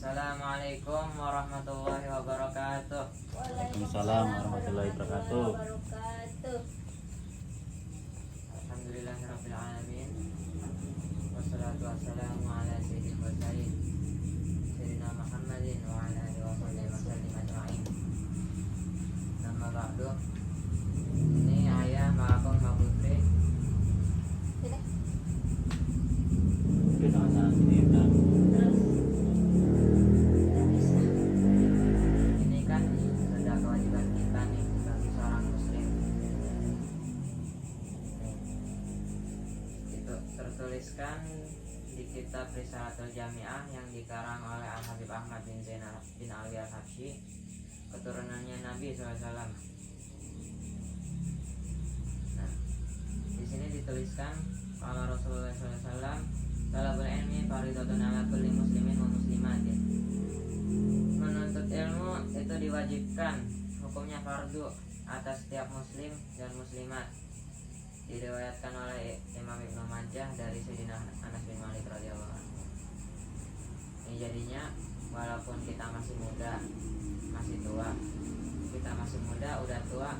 Assalamualaikum warahmatullahi wabarakatuh. Waalaikumsalam warahmatullahi wabarakatuh. Alhamdulillahirabbil alamin. Wassalatu wassalamu ala sayyidil mursalin sayyidina Muhammadin wa ala alihi wa sahbihi wasallim ajma'in. Nama ba'du. Ini ayah ma'akum ma'putri. Kenapa ini udah Ini kan sudah kewajiban kita nih sebagai seorang muslim. Itu tertuliskan di kitab Risalatul Jami'ah yang dikarang oleh Al-Habib Ahmad bin Zainal bin Ali Al-Habsyi, keturunannya Nabi SAW. Nah, di sini dituliskan kalau Rasulullah SAW talabul ilmi fardhatun ala kulli muslimin wa muslimatin. Menuntut ilmu itu diwajibkan, hukumnya fardu atas setiap muslim dan muslimat. Diriwayatkan oleh Imam Ibnu Majah dari Sayyidina Anas bin Malik radhiyallahu anhu. Ini jadinya walaupun kita masih muda, masih tua, kita masih muda, udah tua,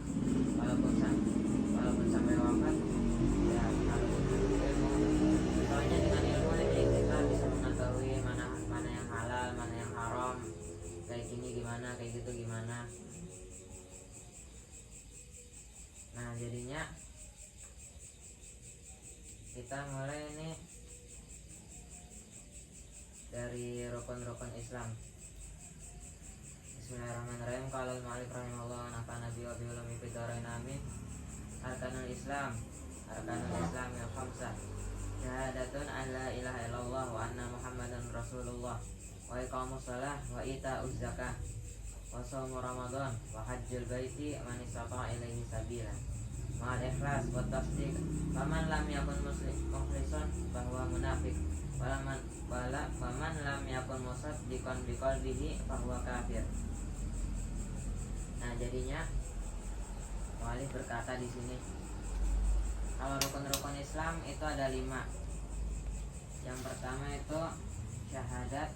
walaupun sampai wafat, ya harus menuntut ilmu. Soalnya dengan ilmu ini kita bisa mengetahui mana yang halal, mana yang haram, kayak gini gimana, kayak gitu gimana. Nah jadinya kita mulai ini dari rukun-rukun Islam. Bismillahirrahmanirrahim. Qala al-mu'allif rahimahullah wa nafa'ana bihi wa bi ulumi fid dharain amin. Arkanul Islam ya khamsah. Syahadatun an la ilaha illallah wa anna Muhammadan Rasulullah wa iqamus shalah wa ita'uz zakah wa shaum Ramadan wa hajjul baiti man istata'a ilaihi sabila. Ma'al ikhlas wa tasdiq. Faman lam yakun mukhlisan bahwa munafik. Waman lam yakun musaddiqan biqalbihi bahwa kafir. Nah, jadinya mu'allif berkata di sini, kalau rukun-rukun Islam itu ada 5. Yang pertama itu syahadat,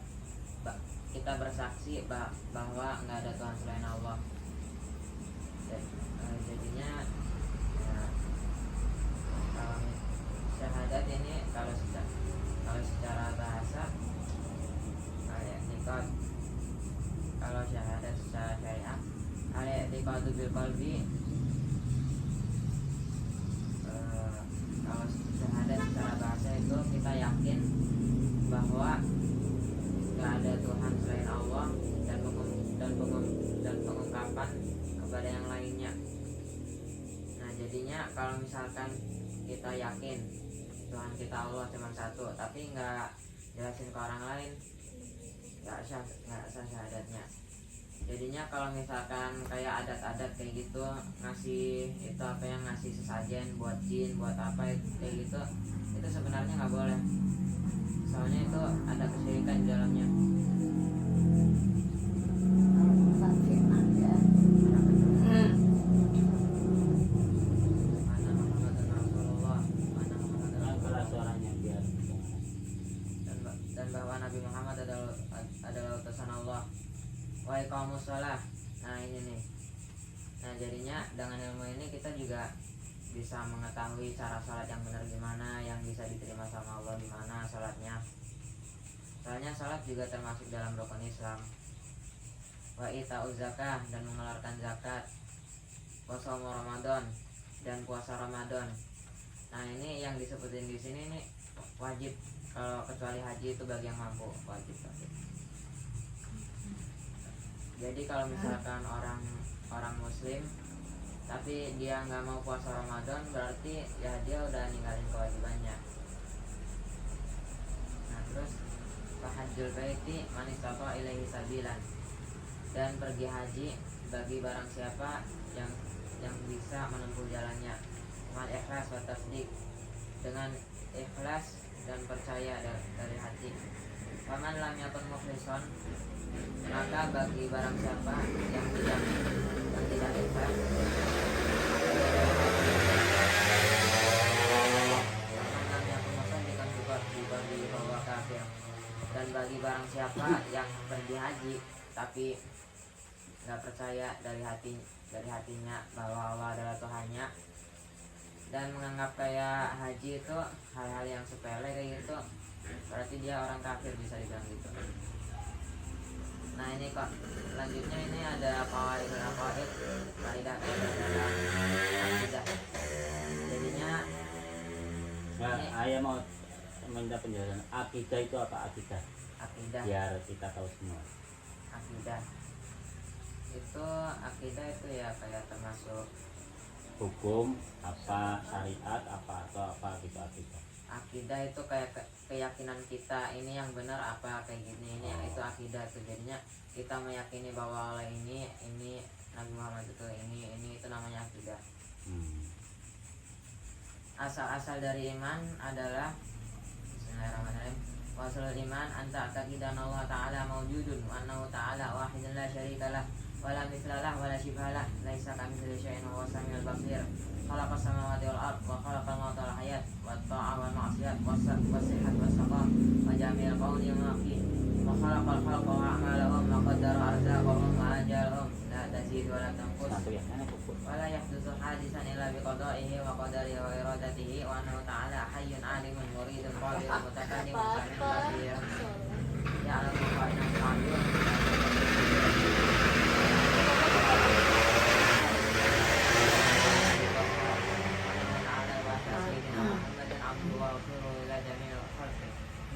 kita bersaksi bahwa enggak ada Tuhan selain Allah. Jadinya kalau syahadat ini kalau secara bahasa al-i'tiqad. Kalau syahadat secara syariah al-i'tiqadu bil qalbi. Kalau syahadat secara bahasa itu kita yakin bahwa gak ada Tuhan selain Allah dan pengungkapan kepada yang lainnya. Nah jadinya kalau misalkan kita yakin Tuhan kita Allah cuma satu, tapi nggak jelasin ke orang lain, nggak sah syahadatnya. Jadinya kalau misalkan kayak adat-adat kayak gitu, ngasih itu apa yang ngasih sesajen buat jin, buat apa kayak gitu, itu sebenarnya nggak boleh. Soalnya itu ada kesyirikan di dalamnya. Dan bahwa Nabi Muhammad adalah utusan Allah. Wa iqamus shalah. Nah ini nih. Nah jadinya dengan ilmu ini kita juga bisa mengetahui cara sholat yang benar gimana, yang bisa diterima sama Allah gimana sholatnya. Soalnya sholat juga termasuk dalam rukun Islam. Wa ita'uz zakah, dan mengeluarkan zakat. Wa shaum Ramadan, dan puasa Ramadan. Nah ini yang disebutin di sini nih wajib. Kalau kecuali haji itu bagi yang mampu wajib. Jadi kalau misalkan orang muslim tapi dia nggak mau puasa Ramadan, berarti ya dia udah ninggalin kewajibannya. Nah terus hajjul baiti man istata'a ilaihi sabilan, dan pergi haji bagi barang siapa yang bisa menempuh jalannya. Mal ikhlas wa tasdiq, dengan ikhlas dan percaya dari hati. Faman lam yakun mukhlisan, maka bagi barang siapa yang tidak ikhlas, faman lam yakun musaddiqan bi bahwa kafir, dan bagi barang siapa yang pergi haji tapi nggak percaya dari hatinya bahwa Allah adalah Tuhannya, dan menganggap kayak haji itu hal-hal yang sepele kayak gitu, berarti dia orang kafir, bisa dibilang gitu. Nah ini kok selanjutnya ini ada kaidah dalam akidah. Jadinya Nah, ini ayah mau minta penjelasan akidah itu apa akidah? akidah Biar kita tahu semua. akidah itu ya kayak termasuk Hukum apa, syariat apa atau apa gitu akidah. akidah itu kayak keyakinan kita ini yang benar apa kayak gini, ini itu akidah tuh. Jadinya kita meyakini bahwa Allah ini Nabi Muhammad itu ini itu namanya akidah. Asal-asal dari iman adalah Bismillahirrahmanirrahim. Wasalul iman anta taqidan Allah Ta'ala mawjudun wa annahu Ta'ala wahidun la syarikalah wa la mithlalah wa la syibhalah laisa kamitslihi syai'un wa huwas samiul basir. Khalaqas samawati wal ard wa khalaqal mauta wal hayat wat ta'ah wal ma'siyat was sihat was saqam wa jami'al qawli wa maqi wa khalaqal khalqa wa a'malahum wa qaddara arzaqahum wa ajalahum la tazidu wa la tanqus. Satu yang mana hukum? Wala yahdutsu hadisan illa biqada'ihi wa qadarihi wa iradatihi wa annahu ta'ala hayyun 'alimun muridun qadirun mutakallimun sami'un basir. Ya'lamu ma yaf'alun.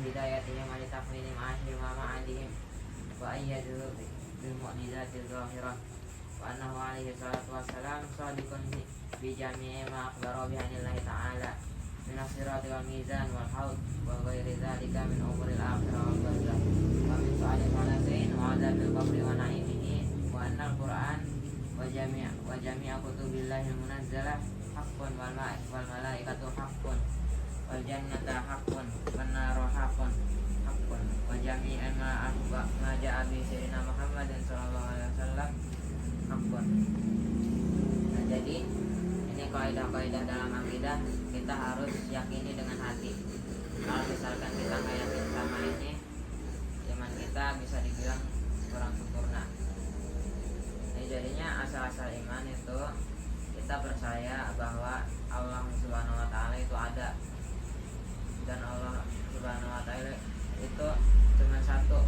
Hidayatihim wa litafwidihim akhir ma ma'adihim wa ayyadhu bil mu'jizatil zahirah wa annahu alaihi salatu wassalam sadiqun bi jami'i ma akhbara bi anillahi ta'ala min as-sirati wal mizan wal haud wa ghairi dzalika min umuril akhirah wal barzakh wa min su'alil malaikain wa adzabil qabri wa na'imihi wa anna al-Qur'an wa jami'a kutubillahi munazzalah haqqun wal malaikatu haqqun wal jannata haqqun wan naru haqqun wa jami'a ma ja'a bi sayyidina Muhammadin sallallahu alaihi wasallam haqqun. Nah, jadi ini kaidah-kaidah dalam akidah kita harus yakini dengan hati. Kalau misalkan kita nggak yakin sama ini, iman kita bisa dibilang kurang sempurna. Nah, jadinya asal-asal iman itu kita percaya bahwa Allah Subhanahu wa taala itu ada, dan Allah Subhanahu wa taala itu cuma satu.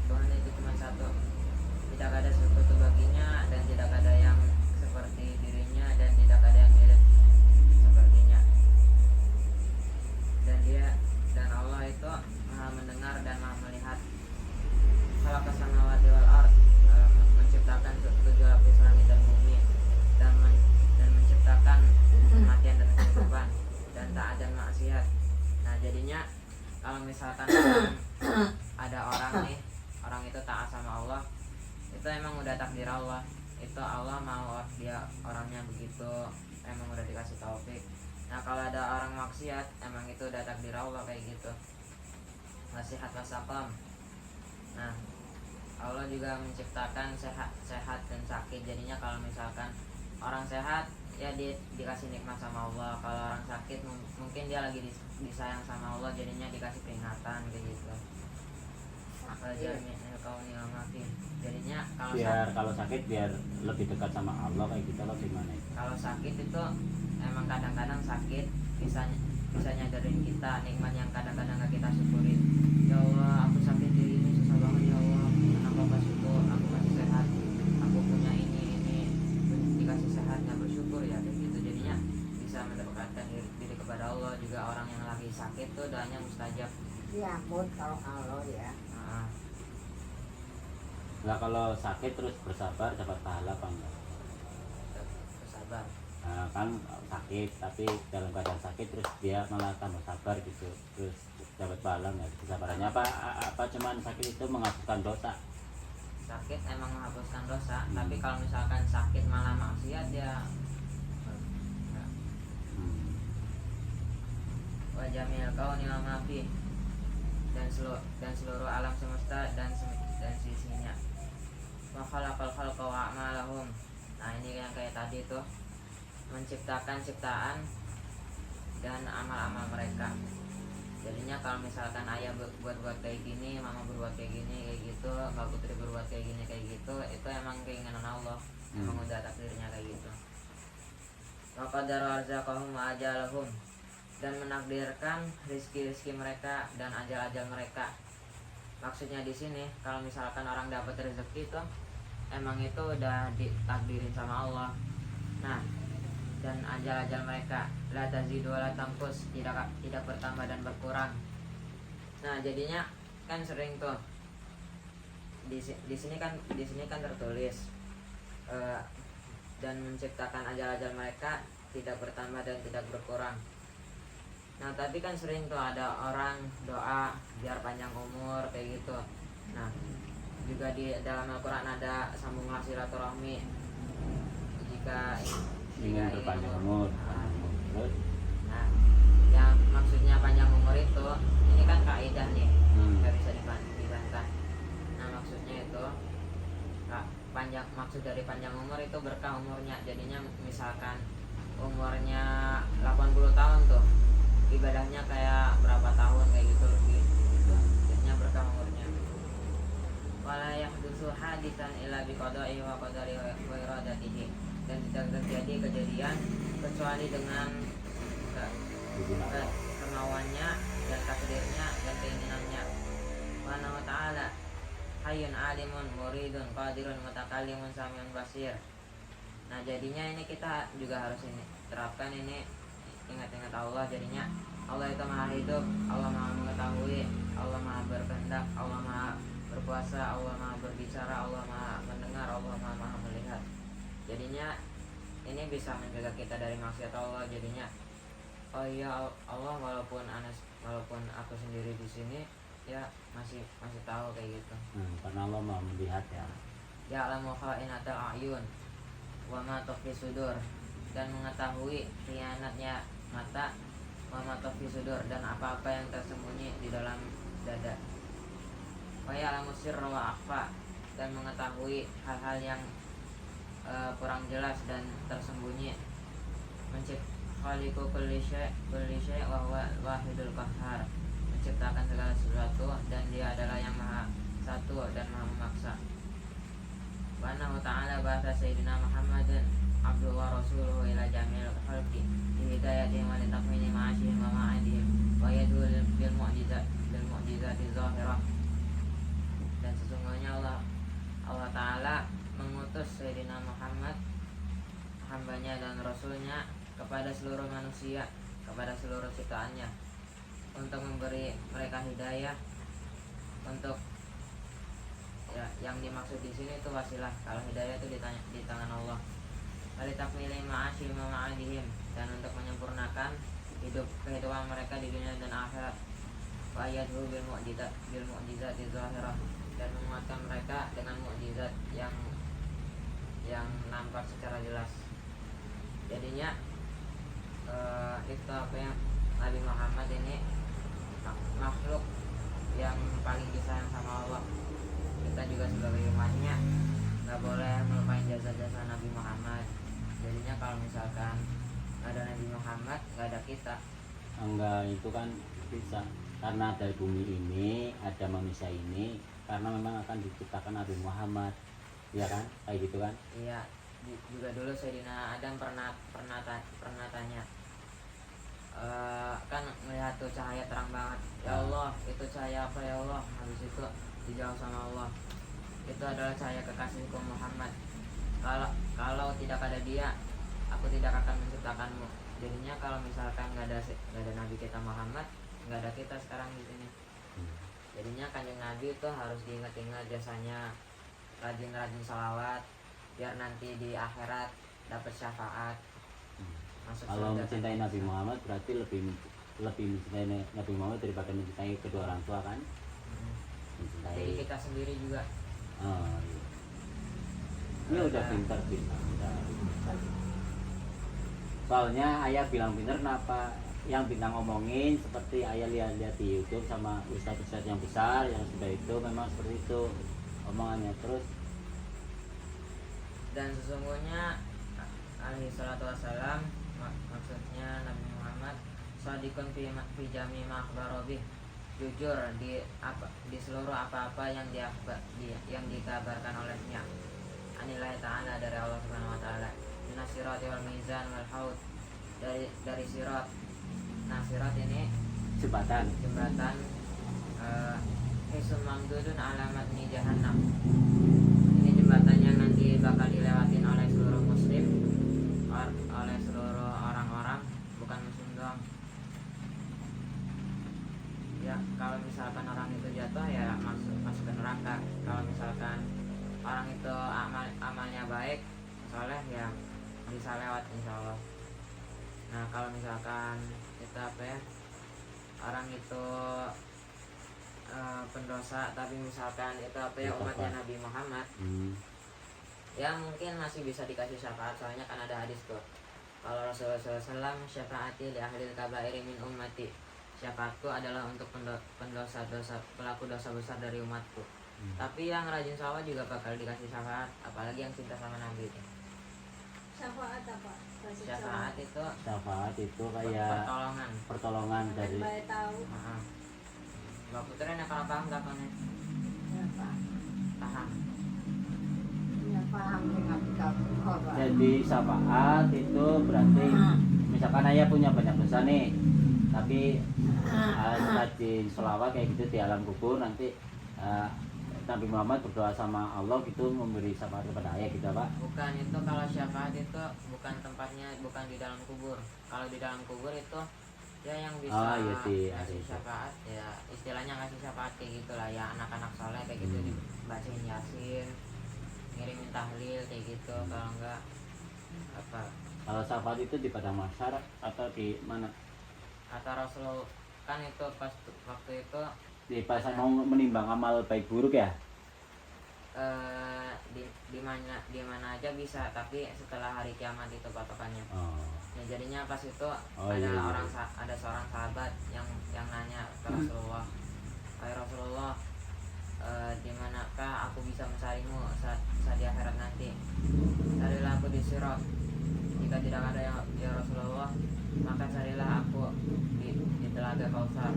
Tuhan itu cuma satu, tidak ada sekutu baginya dan tidak ada yang seperti dirinya dan tidak ada yang mirip sepertinya. Dan Allah itu Maha mendengar dan Maha melihat. Khalaqas samawati wal ard, menciptakan tujuh lapis langit dan bumi, dan menciptakan kematian dan kehidupan, dan tak ada maksiat. Nah, jadinya kalau misalkan ada orang itu taat sama Allah, itu emang udah takdir Allah, itu Allah mau dia orangnya begitu, emang udah dikasih taufik. Nah, kalau ada orang maksiat, emang itu udah takdir Allah kayak gitu. Nasihat wasaqam. Nah, Allah juga menciptakan sehat dan sakit. Jadinya kalau misalkan orang sehat ya dia dikasih nikmat sama Allah. Kalau orang sakit mungkin dia lagi disayang sama Allah, jadinya dikasih peringatan kayak gitu. Jadinya kalau sakit biar lebih dekat sama Allah kayak gitu loh, gimana itu? Kalau sakit itu emang kadang-kadang sakit bisa nyadarin kita nikmat yang kadang-kadang gak kita syukurin. Ya Allah, aku sakit ini susah banget ya Allah, kenapa gak syukur, aku masih sehat, aku punya ini dikasih sehat, gak bersyukur ya kayak gitu. Jadinya bisa mendekatkan diri kepada Allah. Juga orang yang lagi sakit tuh doanya mustajab. Ya ampun kalau Allah ya. Nah, kalau sakit terus bersabar dapat pahala apa enggak? Bersabar. Nah, kan sakit tapi dalam keadaan sakit terus dia malah tambah sabar gitu, terus dapat pahala nggak kesabarannya? Apa cuman sakit itu menghapuskan dosa? Sakit emang menghapuskan dosa, tapi kalau misalkan sakit malah maksiat ya wa jamil kauni wa ma fi, dan seluruh alam semesta dan sisinya. Wa khalaqal khalqa wa a'malahum. Nah, ini yang kayak tadi tuh, menciptakan ciptaan dan amal-amal mereka. Jadinya kalau misalkan ayah buat kayak gini, mama berbuat kayak gini kayak gitu, mbak putri berbuat kayak gini kayak gitu, itu emang keinginan Allah, emang udah takdirnya kayak gitu. Wa qadara arzaqahum wa ajalahum, dan menakdirkan rizki mereka dan ajal-ajal mereka. Maksudnya di sini kalau misalkan orang dapat rezeki itu emang itu udah ditakdirin sama Allah. Nah, dan ajal-ajal mereka la tazidu wa la tanqus, tidak bertambah dan berkurang. Nah, jadinya kan sering tuh di sini kan tertulis dan menciptakan ajal-ajal mereka tidak bertambah dan tidak berkurang. Nah, tapi kan sering tuh ada orang doa biar panjang umur kayak gitu. Nah, juga di dalam Al-Qur'an ada sambunglah silaturahmi jika ingin berpanjang umur. Terus Nah, yang maksudnya panjang umur itu ini kan kaidah nih, nggak bisa dibantah. Nah, maksudnya itu maksud dari panjang umur itu berkah umurnya. Jadinya misalkan umurnya 80 tahun tuh, ibadahnya kayak berapa tahun kayak gitu lebih. Jadinya berkah umurnya. Wala yahdutsu hadisan illa biqada'i wa qadari wa iradatihi, dan tidak terjadi kejadian kecuali dengan kemauannya dan takdirnya dan keinginannya. Subhanahu wa ta'ala hayyun alimun muridun qadirun mutakallimun samiun basir. Nah, jadinya ini kita juga harus ini terapkan ini, ingat-ingat Allah. Jadinya Allah itu maha hidup, Allah maha mengetahui, Allah maha berkehendak, Allah maha berkuasa, Allah maha berbicara, Allah maha mendengar, Allah maha melihat. Jadinya ini bisa menjaga kita dari maksiat Allah. Jadinya oh iya, Allah walaupun aku sendiri di sini ya masih tahu kayak gitu. Karena Allah mau melihat ya. Ya'lamu kha'inatal a'yun wa ma tukhfi sudur, dan mengetahui khianatnya mata, wa ma tukhfi sudur, dan apa-apa yang tersembunyi di dalam dada. Wa ya'lamu sirra wa akhfa, dan mengetahui hal-hal yang kurang jelas dan tersembunyi. Khaliqu kulli syai' wa huwa wahidul qahhar, menciptakan segala sesuatu dan dia adalah yang maha satu dan maha memaksa. Wa annahu ta'ala ba'atha sayyidina Muhammadan abduhu wa rasuluhu ila jami'il khalqi bi hidayatihim wa litakmili ma'ashihim wa ma'adihim wa yadul bil mu'jizati zahirah. Dan sesungguhnya Allah Ta'ala mengutus Sayyidina Muhammad, hambanya dan rasulnya, kepada seluruh manusia, kepada seluruh ciptaannya, untuk memberi mereka hidayah. Untuk ya, yang dimaksud di sini itu wasilah. Kalau hidayah itu di tangan Allah. Walitakmili ma'ashihim wa ma'adihim, dan untuk menyempurnakan kehidupan mereka di dunia dan akhirat. Wa yadhu bil mu'jizati zahirah, dan menguatkan mereka dengan mukjizat yang nampak secara jelas. Jadinya itu apa yang Nabi Muhammad ini makhluk yang paling disayang sama Allah. Kita juga sebagai umatnya nggak boleh melupain jasa-jasa Nabi Muhammad. Jadinya kalau misalkan nggak ada Nabi Muhammad, nggak ada kita. Enggak, itu kan bisa karena dari bumi ini ada manusia ini karena memang akan diciptakan Nabi Muhammad, ya kan, kayak gitu kan? Iya, juga dulu Sayyidina Adam pernah tanya, kan melihat tuh cahaya terang banget, ya Allah itu cahaya apa ya Allah? Habis itu dijawab sama Allah, itu adalah cahaya kekasihku Muhammad. Kalau tidak ada dia, aku tidak akan menciptakanmu. Jadinya kalau misalkan nggak ada Nabi kita Muhammad, nggak ada kita sekarang di sini. Jadinya kanjeng Nabi itu harus diingat-ingat jasanya, rajin-rajin salawat biar nanti di akhirat dapat syafaat. Kalau mencintai Nabi Muhammad berarti lebih mencintai Nabi Muhammad daripada mencintai kedua orang tua kan? Mencintai. Jadi kita sendiri juga. Oh, iya. Ini udah pintar. Soalnya ayah bilang pintar, kenapa yang bintang ngomongin seperti ayah lihat di YouTube sama ustadz-ustadz yang besar yang sudah itu memang seperti itu omongannya terus. Dan sesungguhnya alaihi salatu wassalam, maksudnya Nabi Muhammad Shadiqun fi jami ma akhbara bih, jujur di seluruh apa-apa yang yang dikabarkan olehnya. Anillahi ta'ala, dari Allah Subhanahu wa taala. Minas sirati wal mizan wal haud, dari sirat. Nah, sirat ini jembatan. Hisun mamdudun alamat ni jahannam. Ini jembatan yang nanti bakal dilewatin oleh seluruh muslim, oleh seluruh orang-orang, bukan muslim doang. Ya, kalau misalkan orang itu jatuh ya masuk ke neraka. Kalau misalkan orang itu amalnya baik, soleh, ya bisa lewat insya Allah. Nah, kalau misalkan itu orang itu pendosa, tapi misalkan itu umatnya Nabi Muhammad, ya mungkin masih bisa dikasih syafaat, soalnya kan ada hadis tuh, kalau Rasulullah SAW, syafaati li ahlil kabairi min ummati, syafaatku adalah untuk pelaku dosa besar dari umatku. Tapi yang rajin sholat juga bakal dikasih syafaat, apalagi yang cinta sama Nabi itu. Syafaat apa? Syafaat itu kayak pertolongan dari tahu. Mbak Putri ini kalau paham gak kan? Ya, Pak. Paham. Ya, paham dengan Quran. jadi syafaat itu berarti misalkan ayah punya banyak dosa nih, tapi rajin sholawat kayak gitu di alam kubur, nanti Nabi Muhammad berdoa sama Allah gitu, memberi syafaat kepada ayah gitu Pak. Bukan, itu kalau syafaat itu bukan tempatnya, bukan di dalam kubur. Kalau di dalam kubur itu ya yang bisa ngasih syafaat, ya istilahnya ngasih syafaat kayak gitulah ya, anak-anak soleh kayak gitu, dibacain yasin, ngirimin tahlil kayak gitu. Kalau enggak apa, Kalau syafaat itu di padang mahsyar atau di mana? kata Rasul kan itu pas waktu itu Di pas mau menimbang amal baik buruk ya? di mana aja bisa, tapi setelah hari kiamat itu patokannya. Ya, jadinya pas itu ada seorang sahabat yang nanya ke Rasulullah, "Hai Rasulullah, di manakah aku bisa mencarimu saat di akhirat nanti? Carilah aku di Sirat. Jika tidak ada ya Rasulullah, maka carilah aku di Telaga Kautsar.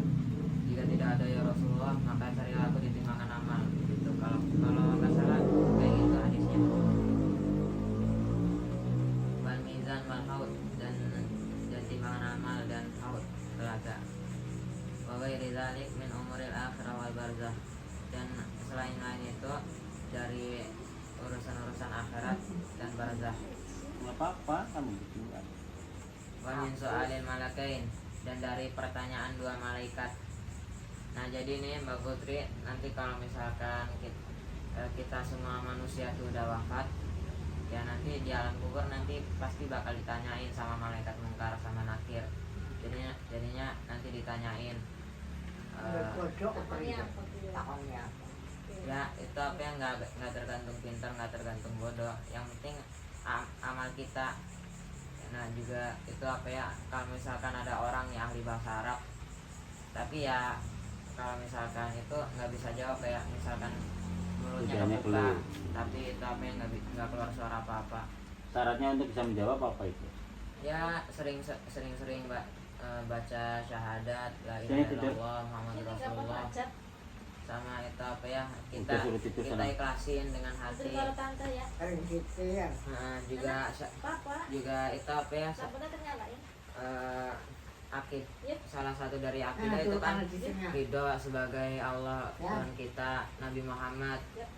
Jika tidak ada ya Rasulullah, maka carilah aku di timbangan amal." Gitu. Kalau nggak salah kayak gitu hadisnya. Wal mizan wal haud, dan timbangan amal dan haud, telaga. Wa ghairi dzalik min umuril akhirah wal barzah, dan selain itu dari urusan-urusan akhirat dan barzah. Nggak apa-apa, kamu berdua. Wa min so'alil malakain, dan dari pertanyaan dua malaikat. Nah, jadi nih Mbak Putri, nanti kalau misalkan kita semua manusia tuh udah wafat, ya nanti di alam kubur nanti pasti bakal ditanyain sama malaikat mungkar sama nakir. Jadinya nanti ditanyain Bodoh Takonnya apa apa? itu? Takonnya apa? ya itu apa yang nggak tergantung pintar, nggak tergantung bodoh, yang penting amal kita. Nah, juga itu kalau misalkan ada orang yang ahli bahasa Arab, tapi ya kalau misalkan itu nggak bisa jawab, kayak misalkan mulutnya Lidahnya kebuka, keluar. tapi itu nggak keluar suara apa-apa. Syaratnya untuk bisa menjawab apa itu? Ya sering Mbak, baca syahadat la ilaha Sini tidur. illallah Muhammadur Ini kapan Rasulullah, hajat? sama itu kita Udah suruh tidur kita sana. ikhlasin dengan hati. Kalau tante ya. Gitu ya. Nah, Papa. juga itu Lampunya ternyalain. akid, Yep. salah satu dari akidah Nah, itu tuh kan kalau di sini. ridho sebagai Allah Ya. Tuhan kita, Nabi Muhammad Yep.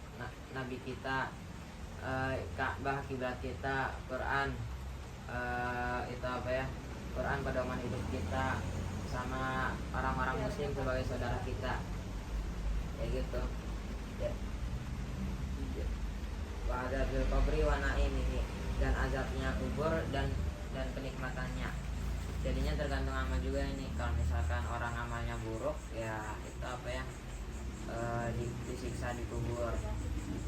Nabi kita, Ka'bah kiblat kita, Quran, itu Quran pedoman hidup kita, sama orang-orang muslim sebagai saudara kita, kayak gitu ya. Wa adzabil qabri wa naimihi, dan azabnya kubur dan kenikmatannya. Jadinya tergantung amal juga ini. Kalau misalkan orang amalnya buruk, ya itu disiksa di kubur.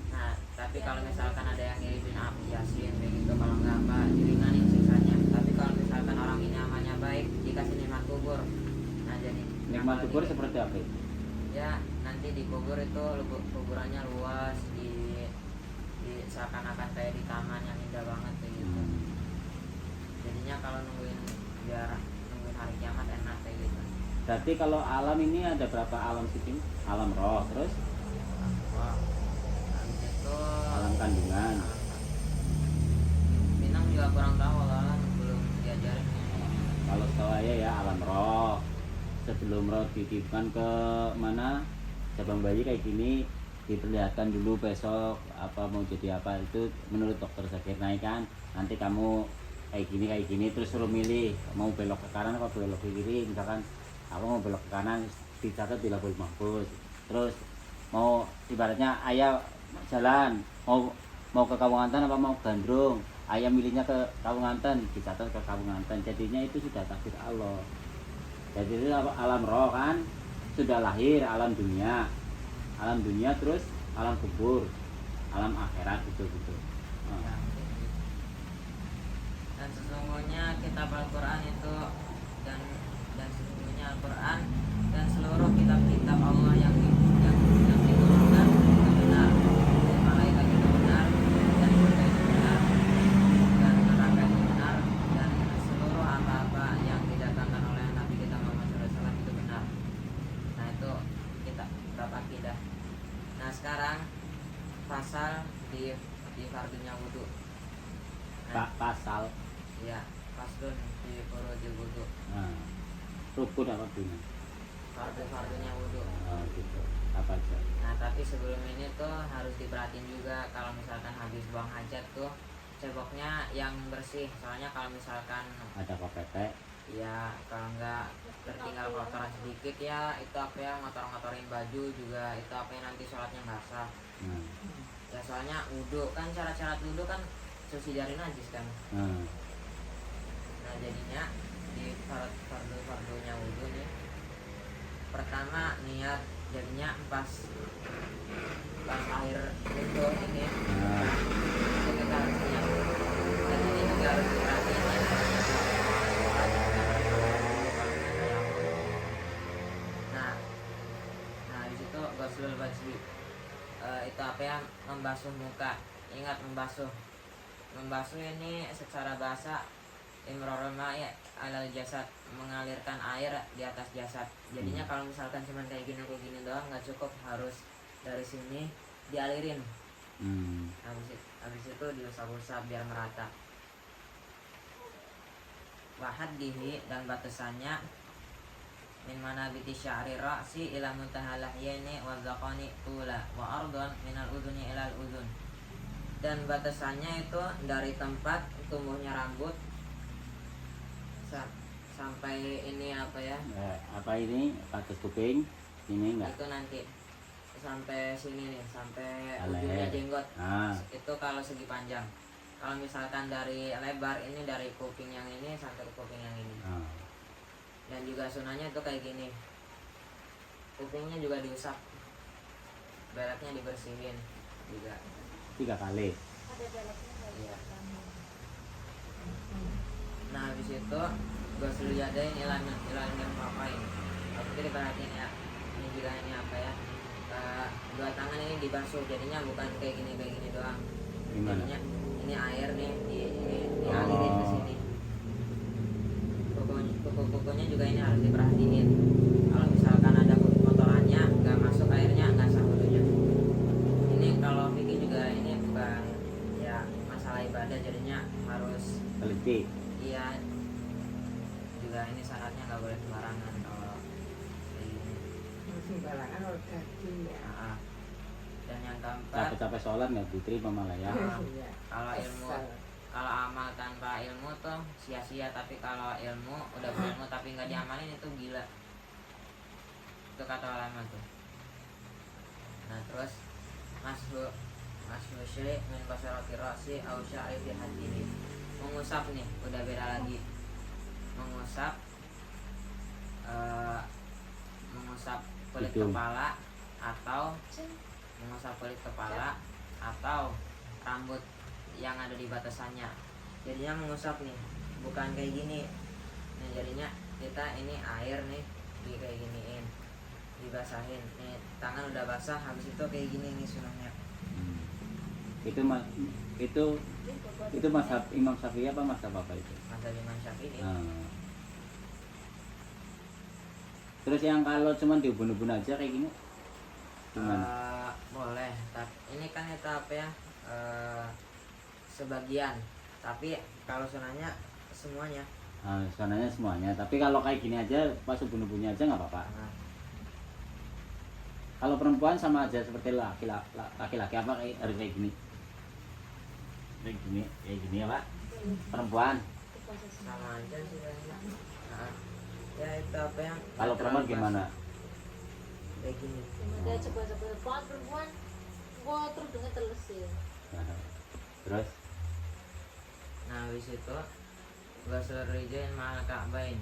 Nah, tapi kalau misalkan ada yang ngirimin api yasin kayak gitu, kalau nggak diringanin siksanya. Tapi kalau misalkan orang ini amalnya baik, dikasih nikmat kubur. Nah, jadi Nikmat kubur seperti apa itu? ya nanti di kubur itu kuburannya luas, di seakan-akan kayak di taman yang indah banget kayak gitu. Jadinya kalau nungguin hari kiamat enak kayak gitu. Berarti kalau alam ini ada berapa alam sih? Alam roh, terus Wah, habis itu alam kandungan. Minang juga kurang tahu lah, belum diajarin. Kalau setahu saya ya alam roh. Sebelum roh dititipkan ke mana cabang bayi kayak gini, diperlihatkan dulu besok apa mau jadi apa, itu menurut dokter Zakir Naik kan. Nanti kamu kayak gini terus suruh milih mau belok ke kanan atau belok ke kiri. Misalkan aku mau belok ke kanan, dicatat di Lauhul Mahfuz. Terus mau ibaratnya ayah jalan mau ke Kawunganten apa mau Gandrung, ayah milihnya ke Kawunganten, dicatat ke Kawunganten. Jadinya itu sudah takdir Allah. Jadi itu alam roh kan, sudah lahir alam dunia terus alam kubur, alam akhirat gitu. Ya, gitu. Dan sesungguhnya kitab Al-Quran itu dan sesungguhnya Al-Quran dan seluruh kitab-kitab Allah yang diturunkan itu benar, dan malaikat itu benar, dan surga itu benar, dan neraka itu benar, dan seluruh apa-apa yang didatangkan oleh Nabi kita Muhammad SAW itu benar. Nah itu kita bab akidah. Nah sekarang pasal di fardunya wudhu. Nah, Pasal ya faslun di furudil wudhu. nah, rukun apa guna? Fardunya wudhu. Oh, gitu. Apa aja? Nah tapi sebelum ini tuh harus diperhatiin juga kalau misalkan habis buang hajat tuh ceboknya yang bersih. Soalnya kalau misalkan Ada kopete. ya kalau enggak tertinggal kotoran sedikit ya itu apa ya ngotor-ngotorin baju juga, itu apa ya nanti sholatnya nggak sah. Nah, Ya soalnya wudhu kan cara-cara wudhu kan suci dari najis kan. nah. Nah jadinya di fardunya wudhu nih, pertama niat, jadinya pas air wudhu ini Nah, kita harus niat. Dan ini juga harus diperhatiin ya. Nah di situ ghuslul wajhi, itu apa ya, membasuh muka. Ingat membasuh ini secara bahasa imrarul ma'i alal jasad, mengalirkan air di atas jasad. Jadinya kalau misalkan cuman kayak gini doang nggak cukup, harus dari sini dialirin. Habis itu diusap-usap biar merata. Wahaddihi, dan batasannya min manabiti sya'ri ra'si ila muntaha lahyani wa dhaqani tula wa ardhan minal udhuni ilal udhun. Dan batasannya itu dari tempat tumbuhnya rambut sampai ini apa ya, apa ini batas kuping ini enggak? itu nanti sampai sini nih, sampai Leher. ujungnya jenggot. Ah, Itu kalau segi panjang. Kalau misalkan dari lebar ini dari kuping yang ini sampai ke kuping yang ini. ah. Dan juga sunahnya itu kayak gini, kupingnya juga diusap, belaknya dibersihin juga. 3 kali. Ada beloknya nggak Iya. bisa. Nah habis itu ghuslul yadain ilan mirfaqain. Tapi diperhatiin ya, ini juga ini apa ya, dua tangan ini dibasuh, jadinya bukan kayak gini doang. Gimana? Jadinya ini air nih dialirin ke sini. Kuku-kukunya juga ini harus diperhatiin. Kalau misalkan ada kotorannya nggak masuk airnya, nggak sah wudhunya. Ini kalau fikih juga ini bukan ya masalah ibadah, jadinya harus Teliti. iya, juga ini syaratnya nggak boleh sembarangan kalau kayak gini. Sembarangan harus daging ya. Nah, dan yang keempat, Capek-capek sholat nggak diterima malah ya. Iya. kalau ilmu, kalau amal tanpa ilmu tuh sia-sia, tapi kalau ilmu udah berilmu tapi nggak diamalin itu gila. Itu kata ulama tuh. Nah terus masuk syai' min basharati ra'si au sya'ri fi hadihi. Mengusap nih udah beda lagi. Mengusap kulit Hidung. kepala atau mengusap kulit kepala atau rambut yang ada di batasannya. Jadinya mengusap nih, bukan kayak gini. Nah jadinya kita ini air nih di kayak giniin, dibasahin. Nih tangan udah basah, habis itu kayak gini nih sunahnya. Itu mazhab Imam Syafi'i apa mazhab apa itu? Masa Imam Syafi'i. Ah. Terus yang kalau cuman diubun-ubun aja kayak gini gimana? Boleh, tapi ini kan itu apa ya, sebagian, tapi kalau sunahnya semuanya. Nah, sebenarnya semuanya. Tapi kalau kayak gini aja pas ubun-ubunnya aja nggak apa-apa. Nah, Kalau perempuan sama aja seperti laki-laki apa kayak harus kayak gini? Kayak gini ya Pak? Perempuan. sama aja sih kayaknya. Nah, ya itu apa yang Kalau perempuan gimana? kayak gini. Dia coba-coba banget perempuan. Gua terus dengan telesin. Nah, terus Nah, habis itu ghusl rijlain ma'al ka'bain.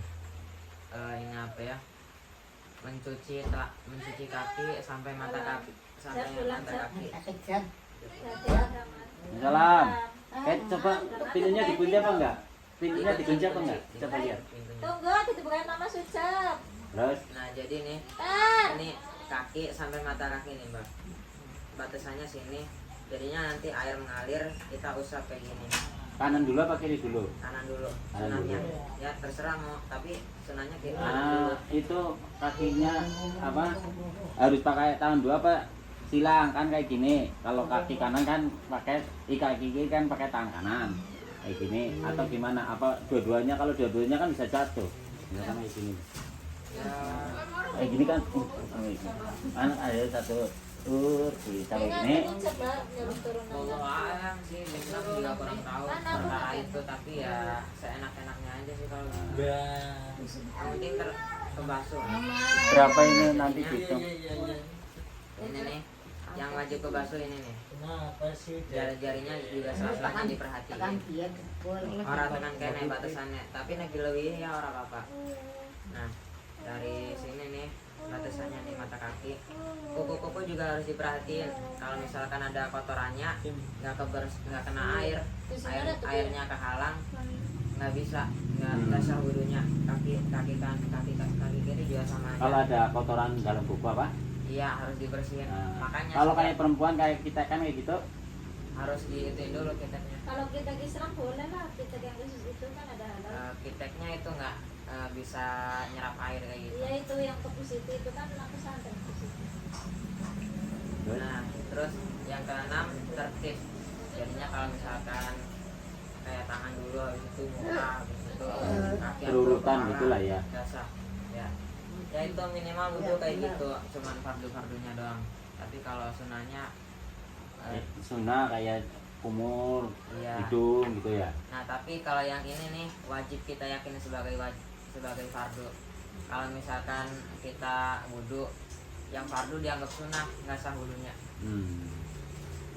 Ini apa ya? Mencuci kaki sampai mata kaki, sampai mata kaki. salam. Coba pintunya dikunci apa enggak? Pintunya dikunci apa enggak? Coba lihat. Pintunya. Tunggu, itu bukan mama sucap. Terus Nah, jadi nih, ini kaki sampai mata kaki nih, Mbak. Batasannya sini. Jadinya nanti air mengalir, kita usap kayak gini. kanan dulu apa kiri dulu? Kanan dulu, Kanan sunahnya. dulu. Ya terserah mau, tapi sunahnya kayak kanan dulu. Ah, itu kakinya apa? Harus pakai tangan dua apa? Silang kan kayak gini. Kalau kaki kanan kan pakai kaki kiri kan pakai tangan kanan. Kayak gini atau gimana? Apa dua-duanya? Kalau dua-duanya kan bisa jatuh. Misalkan kayak gini. Ya, Kayak gini kan. Anak ada satu. Bisa kayak gini. Coba nyuruh turun aja. Allah alam sih, Islam juga kurang tahu perkara itu, tapi ya seenak-enaknya aja sih kalau. Yang penting kebasuh. Berapa ini nanti dihitung? Ini nih, yang wajib kebasuh ini nih. Jari-jarinya juga selalu diperhatikan. Orang tenan kene batasannya, tapi nek dilebih ya orang apa. Nah, dari sini nih batasannya nih mata kaki. Kuku-kuku juga harus diperhatiin. Kalau misalkan ada kotorannya, nggak kena airnya kehalang, nggak bisa, nggak sah wudhunya. Kaki kiri juga sama aja. Kalau ada kotoran dalam buku apa? Iya, harus dibersihin. Makanya Kalau setiap- kayak perempuan kayak kita kan kayak gitu. harus diituin dulu kiteknya. Kalau kita Islam boleh lah, kita yang khusus itu kan ada halal. Kiteknya itu nggak bisa nyerap air kayak gitu. Iya itu yang ke positif itu kan anak pesantren positif. Nah, terus yang keenam tertib. Jadinya kalau misalkan kayak tangan dulu, habis itu muka, habis itu kaki, Berurutan kepala, gitulah ya. nggak sah. Ya itu minimal wudhu kayak gitu, cuman fardu-fardunya doang. Tapi kalau sunahnya Sunnah kayak kumur, iya. hidung gitu ya. Nah, tapi kalau yang ini nih wajib kita yakini sebagai fardu. Kalau misalkan kita wudhu, yang fardu dianggap sunnah, nggak sah wudhunya.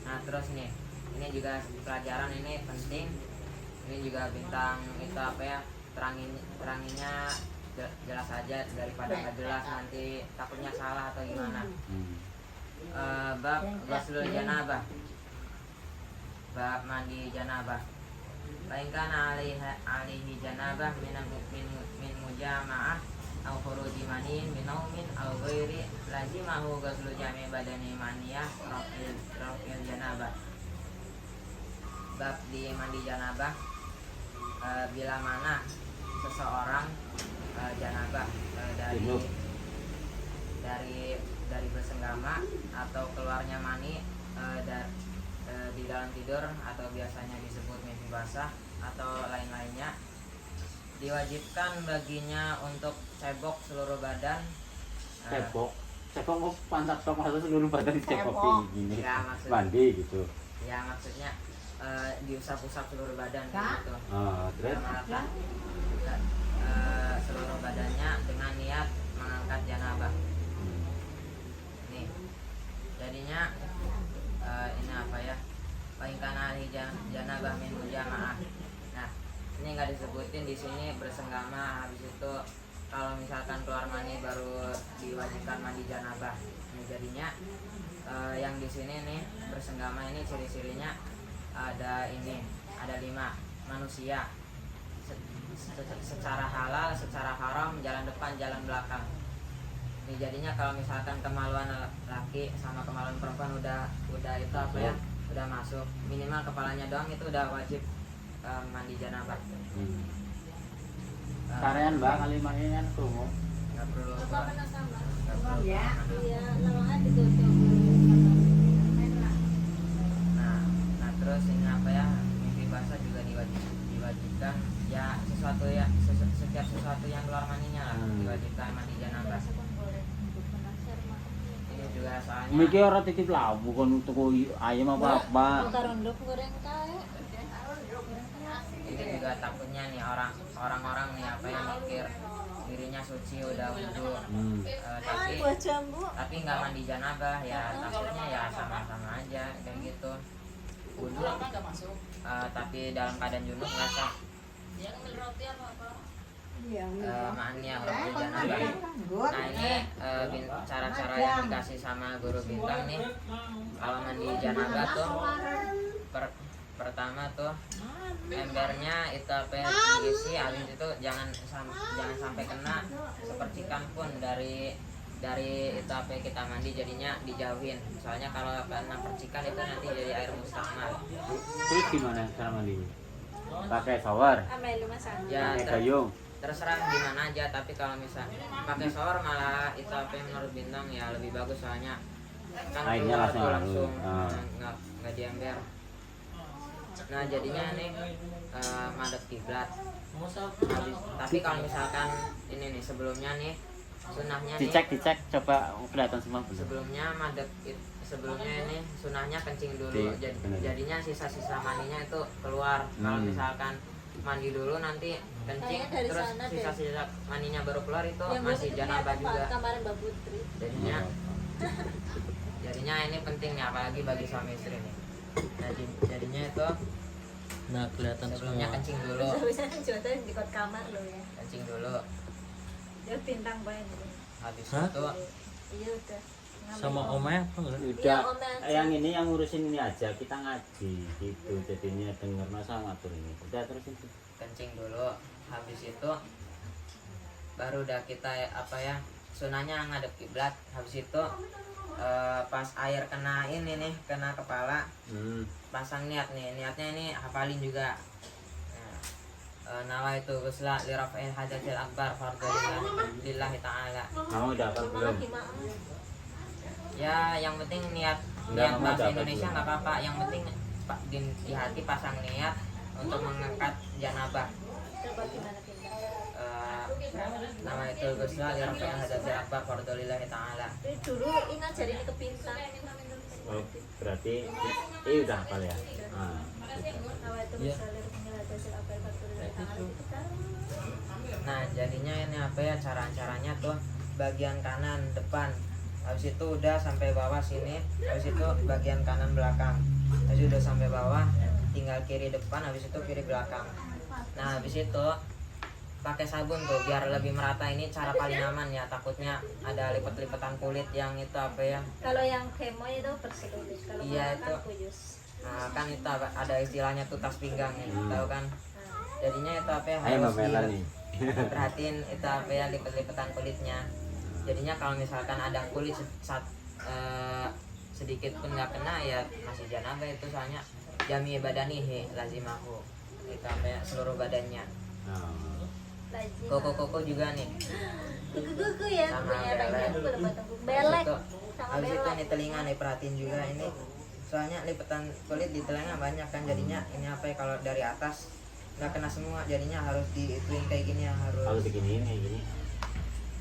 Nah, terus nih, ini juga pelajaran ini penting. Ini juga bintang itu apa ya? Teranginya jelas aja daripada nggak jelas nanti takutnya salah atau gimana. Bab ghuslul janabah. Bab mandi janabah. Lainkan alihi janabah min mujama'ah au khuruji manin min naumin au ghairi lazimahu ghuslu jami' badani maniyah rafil janabah. Bab di mandi janabah, bila mana seseorang janabah dari bersenggama atau keluarnya mani di dalam tidur atau biasanya disebut mimpi basah atau lain-lainnya, diwajibkan baginya untuk cebok seluruh badan. Cebok kok pantat sok atau seluruh badan cebok gini. Ya, maksudnya, Mandi gitu. ya maksudnya diusap-usap seluruh badan Kak? gitu. Terus Merata seluruh badannya dengan niat mengangkat janabah. Nih, jadinya ini apa ya? Baikkan ahli janabah min mujama'ah. Nah, ini nggak disebutin di sini bersenggama, habis itu kalau misalkan keluar mani baru diwajibkan mandi janabah. Ini jadinya yang di sini nih bersenggama ini ciri-cirinya ada 5 manusia. Secara halal, secara haram, jalan depan, jalan belakang. Ini jadinya kalau misalkan kemaluan laki sama kemaluan perempuan udah itu apa ya? Udah masuk, minimal kepalanya doang itu udah wajib mandi janabah. Karean Mbak kali main kan krungu. nggak perlu Apa keluar. pernah kamar? Nggak perlu Ya. keluar. Iya, lawangan ditutup. Nah terus ini apa ya, mimpi basah juga diwajibkan ya, sesuatu ya setiap sesuatu yang keluar maninya lah diwajibkan mandi janabah. Ini juga soalnya Miki ora titip labu kon tuku ayam apa-apa. Karondok goreng kae. ini juga takutnya nih orang-orang nih apa yang mikir dirinya suci udah wudu tapi Buat jambu. nggak mandi janabah, ya takutnya ya sama-sama aja kayak gitu. Wudu tapi dalam keadaan junub nggak sah. Iya. Maknya mandi janabah. Nah ini cara-cara yang dikasih sama guru bintang nih kalau mandi janabah tuh pertama tuh embernya itu apa ya, diisi, habis itu jangan sampai kena sepercikan pun dari itu apa ya, kita mandi jadinya dijauhin, soalnya kalau kena percikan itu nanti jadi air mustakmal. Terus gimana cara mandi? Pakai shower, Amai lu masak. Ya pakai gayung. terserah gimana aja, tapi kalau misal pakai shower malah itu apa yang menurut bintang ya lebih bagus, soalnya kan Airnya keluar tuh langsung langsung nggak diember. Nah jadinya nih madep kiblat. Tapi kalau misalkan ini nih sebelumnya nih sunahnya nih Dicek coba kelihatan semua belum? sebelumnya ini sunahnya kencing dulu. Bener. Jadinya sisa-sisa mandinya itu keluar. Kalau misalkan mandi dulu nanti kencing Kayaknya dari terus sana deh. sisa-sisa mandinya baru keluar itu Yang masih itu janabah kelihatan, juga. Pak, kemarin Mbak Putri. Jadinya ini penting nih apalagi bagi suami istri nih. Nah, jadinya itu Nah, kelihatan sebelumnya semua. kencing dulu. Bisa jodoh di kot kamar lo ya. Kencing dulu. Dia bintang banget. Habis Hah? itu Iya udah. Sama Ome apa enggak? Udah, Om aja. yang ini yang ngurusin ini aja, kita ngaji gitu, jadinya denger masa ngatur ini. Udah terus itu. kencing dulu. Habis itu baru udah kita apa ya, sunahnya ngadep kiblat. Habis itu pas air kena ini nih, kena kepala, pasang niat nih. Niatnya ini hafalin juga. Nawa itu gusla li raf'il hadatsil akbar fardhu lillahi ta'ala. Kamu udah apa belum? Ya yang penting niat Enggak, Mama bahasa dapat Indonesia belum? nggak apa-apa, yang penting di hati pasang niat untuk mengangkat janabah. Coba gimana kita? Nama itu gusla li raf'il hadatsil akbar fardhu lillahi ta'ala. Ini dulu ini aja ini ke bintang. Oh, berarti ini udah hafal ya? Nawa itu Iya. misalnya punya hasil apa yang betul dari tangan itu kan. Nah jadinya ini apa ya, caranya tuh bagian kanan depan, habis itu udah sampai bawah sini, habis itu bagian kanan belakang, habis itu udah sampai bawah tinggal kiri depan, habis itu kiri belakang. Nah habis itu pakai sabun tuh biar lebih merata. Ini cara paling aman ya, takutnya ada lipet-lipetan kulit yang itu apa ya. Kalau yang kemo itu bersih lulus. Kalau Iya, kemo kan itu. kuyus. Nah kan itu ada istilahnya tuh tas pinggang nih, tahu kan. Jadinya itu apa ya, Ayo harus Mbak Mela nih. perhatiin itu apa ya, lipet-lipetan kulitnya. Jadinya kalau misalkan ada kulit sedikit pun nggak kena ya masih janabah itu, soalnya jami badanihi lazimahu, itu apa ya, seluruh badannya. Lazim. Koko juga nih. Kuku ya, Sama punya belek. banyak belek. Belek. Habis itu, Sama habis itu belek. nih telinga nih, perhatiin juga ini, soalnya lipetan kulit di telinga banyak kan. Jadinya ini apa ya, kalau dari atas nggak kena semua, jadinya harus diituin kayak gini, yang Kalau harus beginiin kayak gini.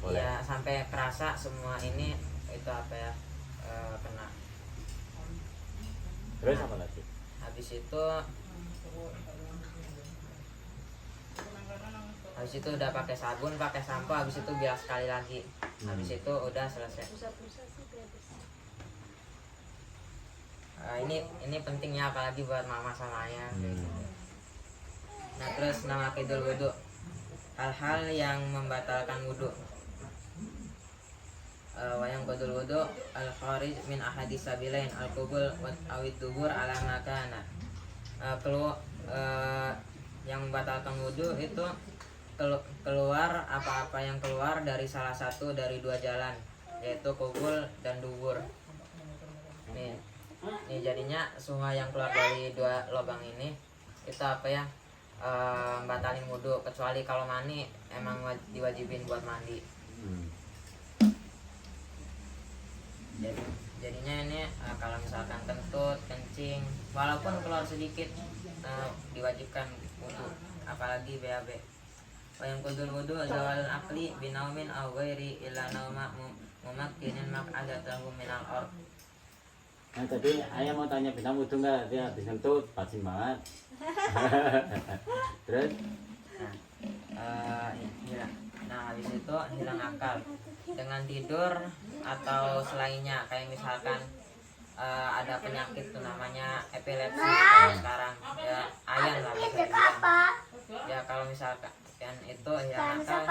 Boleh. ya sampai kerasa semua ini itu apa ya, kena. Terus apa lagi? Habis itu udah pakai sabun, pakai sampo, habis itu bilas sekali lagi. Habis itu udah selesai. Busa-busa sih gratis. Ini pentingnya apalagi buat mama sama ayah. Nah terus nawaqidul wudu, hal-hal yang membatalkan wudu. Wayang qadul wudu al kharij min ahadis sabilain al qubul wa awid dubur ala makana. Yang membatalkan wudu itu keluar apa-apa yang keluar dari salah satu dari dua jalan, yaitu kubul dan dubur. Nih jadinya semua yang keluar dari dua lubang ini itu apa ya, batalin wudu, kecuali kalau mani emang diwajibin buat mandi. Hmm. Jadinya ini kalau misalkan kentut, kencing, walaupun keluar sedikit diwajibkan wudu, apalagi BAB. Wa yang kudul wudu zawalul akli binaumin aw ghairi illa nauma mumakkinin maq'adatahu minal ard. Nah tadi ayah mau tanya bintang wudu nggak? Dia habis ngentut, pasti banget. Terus? Hilang. Nah habis itu hilang akal dengan tidur atau selainnya, kayak misalkan ada penyakit tuh namanya epilepsi kalau sekarang ya, ayan lah bisa dibilang. Ya kalau misalkan itu hilang akal,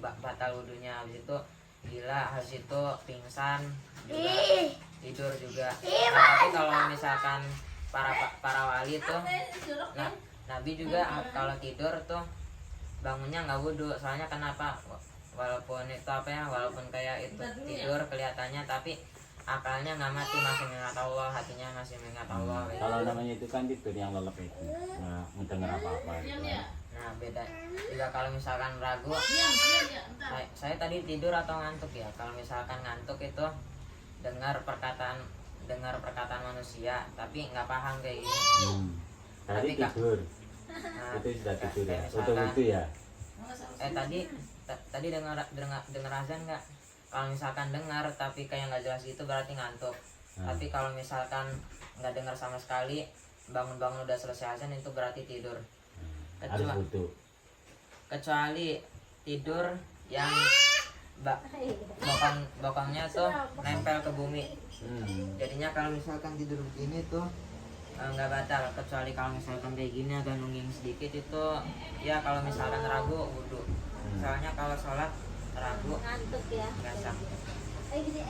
batal wudunya. Habis itu gila, habis itu pingsan juga, tidur juga. Tapi kalau misalkan para wali tuh, nah Nabi juga kalau tidur tuh bangunnya nggak wudhu. Soalnya kenapa? Walaupun itu walaupun kayak itu tidur kelihatannya, tapi akalnya nggak mati, masih mengingat Allah, hatinya masih mengingat Allah. Kalau namanya itu kan tidur yang lelap itu, nggak mendengar apa-apa gitu kan. Nah beda juga kalau misalkan ragu. Saya tadi tidur atau ngantuk ya? Kalau misalkan ngantuk itu dengar perkataan manusia, tapi nggak paham kayak gini. Tadi Tapi, Kak, tidur, Nah, itu sudah tidur ya, kayak udah misalkan- itu ya. Tadi dengar azan nggak? Kalau misalkan dengar tapi kayak nggak jelas gitu berarti ngantuk. Tapi kalau misalkan nggak dengar sama sekali, bangun-bangun udah selesai azan, itu berarti tidur. Harus wudu. Kecuali tidur yang bokongnya tuh nempel ke bumi. Jadinya kalau misalkan tidur begini tuh nggak batal, kecuali kalau misalkan kayak gini agak nungging sedikit itu ya kalau misalkan ragu wudu. Soalnya kalau sholat ragu Ngantuk ya. nggak sah. Gini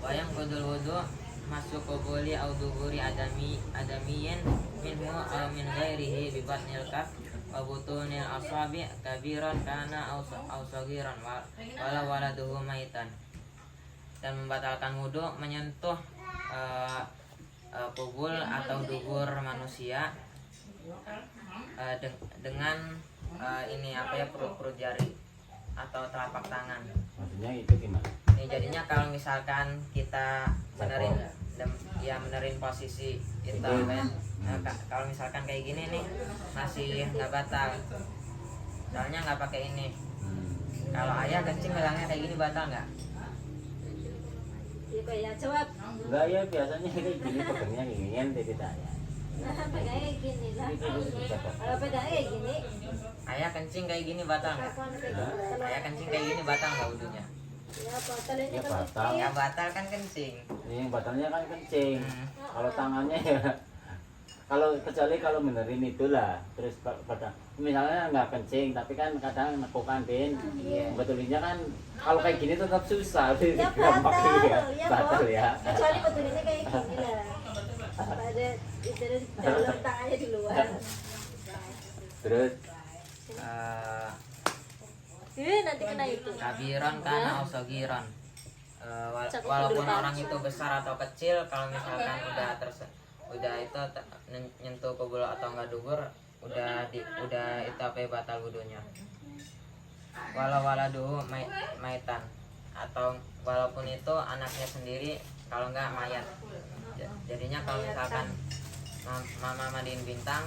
Wayang kudul wudu masuk kubuli au duburi adamiyin minhu au min ghairihi bi batnil kaf wa butunil asabi kabiran kana au sagiran wala waladuhu maitan. Dan membatalkan wudu menyentuh kubul atau dubur manusia dengan perut jari atau telapak tangan. Maksudnya itu gimana? Ini jadinya kalau misalkan kita benerin posisi itu kan. Kalau misalkan kayak gini nih masih nggak batal. Soalnya nggak pakai ini. Kalau ayah kencing bilangnya kayak gini batal nggak? ya jawab. Enggak ya, biasanya kayak gini pegangnya ginian jadi tanya. Pegangnya gini lah. Kalau pegangnya kayak gini, Ayah kencing kayak gini batal nggak? kapan pegang? Ayah kencing kayak gini batal nggak wudunya? Ya batal ini Ya kan batal. Ya batal kan kencing. Ini yang batalnya kan kencing. Hmm. Kalau tangannya ya, kecuali kalau benerin itulah. Terus pada misalnya nggak kencing, tapi kan kadang nekukan bin. Betulinnya kan kalau kayak gini tetap susah. Ya Gampang batal, ya. ya Batal Bob. ya. Kecuali betulinnya kayak gini lah. Ada istilah dalam tangannya di luar. Terus Nanti kena itu. Kabiron kana usogiron. Walaupun orang itu besar atau kecil, kalau misalkan udah itu nyentuh kubul atau enggak dubur, udah itu batal wudunya. Waladuhu maitan, atau walaupun itu anaknya sendiri, kalau enggak mayat. Jadinya kalau misalkan mama mandiin bintang,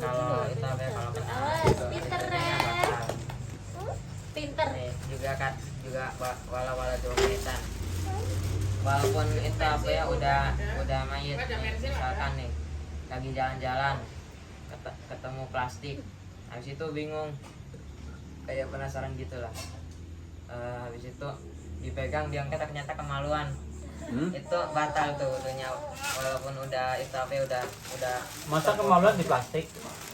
kalau itu kalau kena Pinter, batal. Pinter. Nih, juga waladuhu maitan. Walaupun itu udah mayit, misalkan nih lagi jalan-jalan ketemu plastik, habis itu bingung, kayak penasaran gitulah. Habis itu dipegang, diangkat, ternyata kemaluan. Itu batal tuh wudunya, walaupun udah Masa kemaluan di plastik?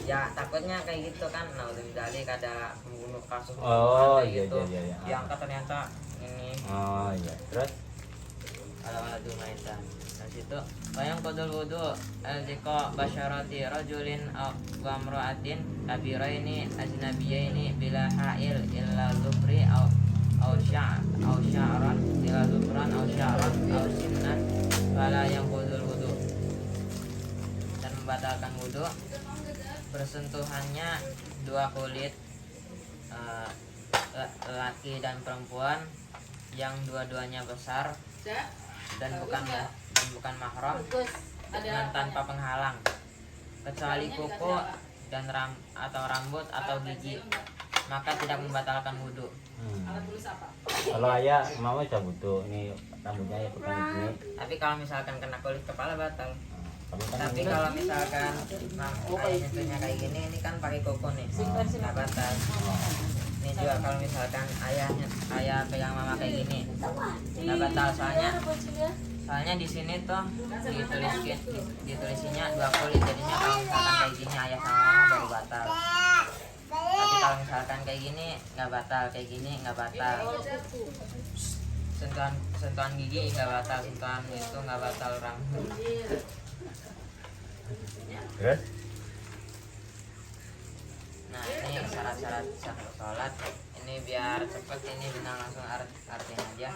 ya takutnya kayak gitu kan. Nah udah didalik ada pembunuh kasus Oh, kayak iya, gitu. iya, iya. Diangkat ternyata ini oh iya. Terus ala-ala maitan. Nah situ bayang kodol wudu al-tiqa basyarati rajulin wa imra'atin kabiraini ajnabiyaini bila ha'il illa zufri au sya'ran illa zufran au sya'ran au sinnan fala yang kodol wudu. Dan membatalkan wudu bersentuhannya dua kulit laki dan perempuan yang dua-duanya besar dan bukan mahram dengan tanpa penghalang kecuali kuku dan atau rambut atau gigi, maka tidak membatalkan wudhu. Kalau ayah mau cabut tuh ini rambutnya ya bukan ini. Tapi kalau misalkan kena kulit kepala batal. Tapi kan Tapi ini kalau misalkan ayahnya tuhnya kayak gini, ini kan pakai kuku nih, nggak batal. Ini juga kalau misalkan ayah pegang mama kayak gini, nggak batal soalnya di sini tuh ditulisinnya 2 kulit, jadinya kalau misalkan kayak gini ayah sama mama baru batal. Tapi kalau misalkan kayak gini nggak batal, kayak gini nggak batal. Sentuhan gigi nggak batal, sentuhan itu nggak batal rambut. terus Nah ini syarat-syarat sholat. Ini biar cepet, ini bintang langsung artinya aja.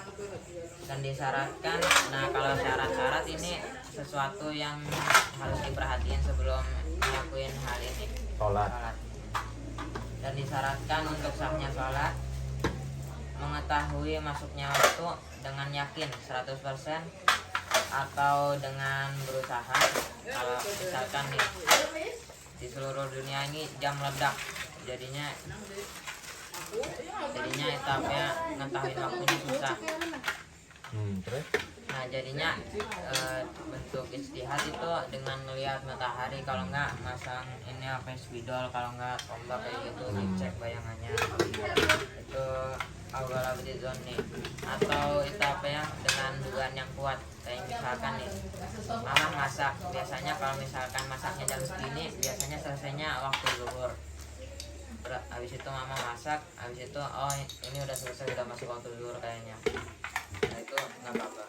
Dan disyaratkan, nah kalau syarat-syarat ini sesuatu yang harus diperhatiin sebelum ngelakuin hal ini, sholat. Dan disyaratkan untuk sahnya sholat mengetahui masuknya waktu dengan yakin 100% atau dengan berusaha. Kalau misalkan nih di seluruh dunia ini jam meledak, jadinya etapnya ngetahuin waktunya susah. Terus Nah jadinya bentuk istihad itu dengan melihat matahari, kalau enggak masang ini apa spidol, kalau enggak tombak kayak gitu, dicek bayangannya itu awal abdizon nih. Atau itu apa ya, dengan dugaan yang kuat, kayak misalkan nih mama masak, biasanya kalau misalkan masaknya jam segini biasanya selesainya waktu zuhur. Habis itu mama masak, habis itu oh ini udah selesai, udah masuk waktu zuhur kayaknya. Nah itu nggak apa-apa.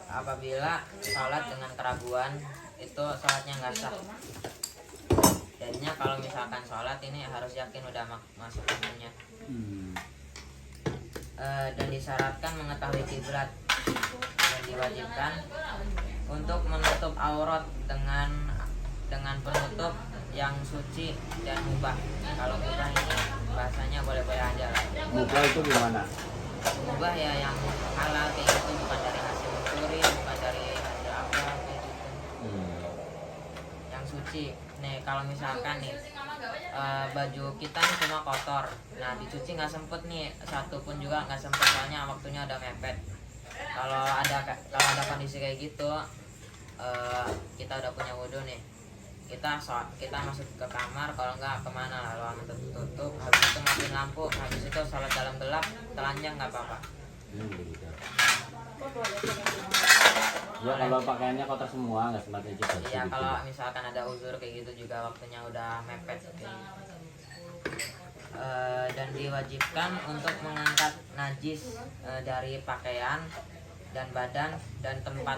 Apabila sholat dengan keraguan itu sholatnya nggak sah. Jadinya kalau misalkan sholat ini harus yakin udah masuk waktunya. Dan disyaratkan mengetahui kiblat, dan diwajibkan untuk menutup aurat dengan penutup yang suci dan mubah. Kalau mubah ini bahasanya boleh-boleh aja lah. muka itu gimana? Mubah ya yang halal kayak gitu, bukan dari hasil mencuri, bukan dari hasil apa kayak gitu. Yang suci. Nih kalau misalkan nih baju kita nih cuma kotor, nah dicuci nggak sempet nih, satu pun juga nggak sempet soalnya waktunya udah mepet. Kalau ada kondisi kayak gitu, kita udah punya wudhu nih, kita masuk ke kamar, kalau nggak kemana lalu tutup, habis itu matiin lampu, habis itu sholat dalam gelap telanjang nggak apa-apa. Ya kalau pakaiannya kotor semua nggak sempat cuci bersih. Iya gitu. kalau misalkan ada uzur kayak gitu juga waktunya udah mepet kayak gitu. Dan diwajibkan untuk mengangkat najis dari pakaian dan badan dan tempat.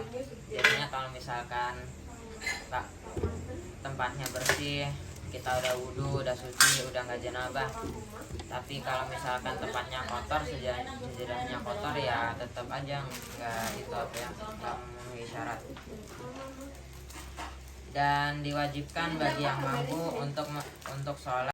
Jadinya kalau misalkan tempatnya bersih, kita udah wudhu, udah suci, udah nggak janabah. Tapi kalau misalkan tempatnya kotor, sejadahnya kotor ya tetap aja nggak itu apa ya, nggak memenuhi syarat. Dan diwajibkan bagi yang mampu untuk sholat